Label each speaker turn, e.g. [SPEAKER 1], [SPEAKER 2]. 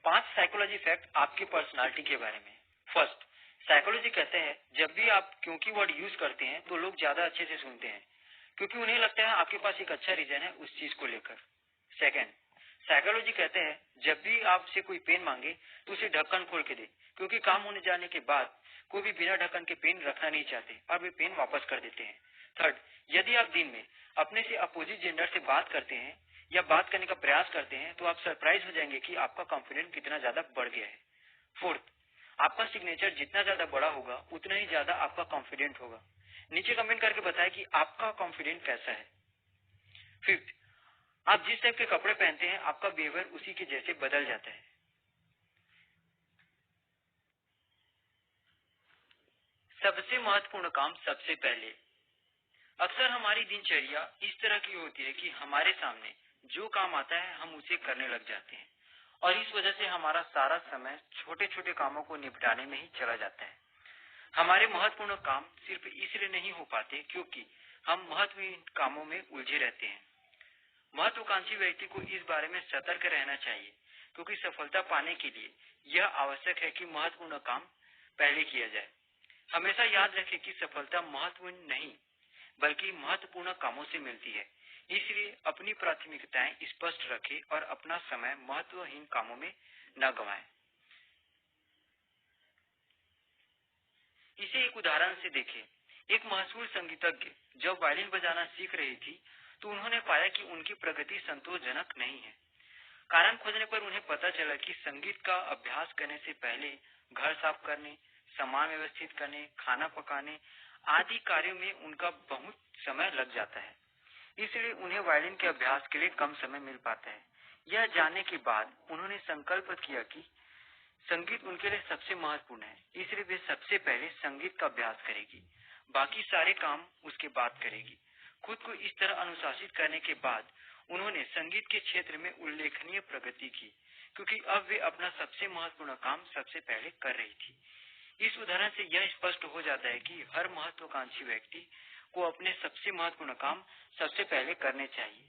[SPEAKER 1] 5 psychology fact आपकी personality के बारे में। फर्स्ट, साइकोलॉजी कहते हैं जब भी आप क्योंकि वर्ड यूज करते हैं तो लोग ज्यादा अच्छे से सुनते हैं, क्योंकि उन्हें लगता है आपके पास एक अच्छा रीजन है उस चीज को लेकर। सेकंड, साइकोलॉजी कहते हैं जब भी आपसे कोई पेन मांगे तो उसे ढक्कन खोल के दे, क्योंकि काम होने जाने के बाद कोई भी बिना ढक्कन के पेन रखना नहीं चाहते और वे पेन वापस कर देते हैं। थर्ड, यदि आप दिन में अपने से अपोजिट जेंडर से बात करते हैं या बात करने का प्रयास करते हैं तो आप सरप्राइज हो जाएंगे कि आपका कॉन्फिडेंस कितना ज्यादा बढ़ गया है। फोर्थ, आपका सिग्नेचर जितना ज्यादा बड़ा होगा उतना ही ज्यादा आपका कॉन्फिडेंट होगा। नीचे कमेंट करके बताएं कि आपका कॉन्फिडेंट कैसा है। फिफ्थ, आप जिस टाइप के कपड़े पहनते हैं आपका बिहेवियर उसी के जैसे बदल जाता है। सबसे महत्वपूर्ण काम सबसे पहले। अक्सर हमारी दिनचर्या इस तरह की होती है कि हमारे सामने जो काम आता है हम उसे करने लग जाते हैं और इस वजह से हमारा सारा समय छोटे छोटे कामों को निपटाने में ही चला जाता है। हमारे महत्वपूर्ण काम सिर्फ इसलिए नहीं हो पाते क्योंकि हम महत्वहीन कामों में उलझे रहते हैं। महत्वाकांक्षी व्यक्ति को इस बारे में सतर्क रहना चाहिए, क्योंकि सफलता पाने के लिए यह आवश्यक है कि महत्वपूर्ण काम पहले किया जाए। हमेशा याद रखें कि सफलता महत्वपूर्ण नहीं बल्कि महत्वपूर्ण कामों से मिलती है। इसलिए अपनी प्राथमिकताएं स्पष्ट रखें और अपना समय महत्वहीन कामों में न गंवाएं। इसे एक उदाहरण से देखें। एक मशहूर संगीतज्ञ जब वायलिन बजाना सीख रही थी तो उन्होंने पाया कि उनकी प्रगति संतोषजनक नहीं है। कारण खोजने पर उन्हें पता चला कि संगीत का अभ्यास करने से पहले घर साफ करने, सामान व्यवस्थित करने, खाना पकाने आदि कार्यों में उनका बहुत समय लग जाता है। इसलिए उन्हें वायलिन के अभ्यास के लिए कम समय मिल पाता है। यह जानने के बाद उन्होंने संकल्प किया कि संगीत उनके लिए सबसे महत्वपूर्ण है, इसलिए वे सबसे पहले संगीत का अभ्यास करेगी, बाकी सारे काम उसके बाद करेगी। खुद को इस तरह अनुशासित करने के बाद उन्होंने संगीत के क्षेत्र में उल्लेखनीय प्रगति की, क्योंकि अब वे अपना सबसे महत्वपूर्ण काम सबसे पहले कर रही थी। इस उदाहरण से यह स्पष्ट हो जाता है कि हर महत्वाकांक्षी व्यक्ति को अपने सबसे महत्वपूर्ण काम सबसे पहले करने चाहिए।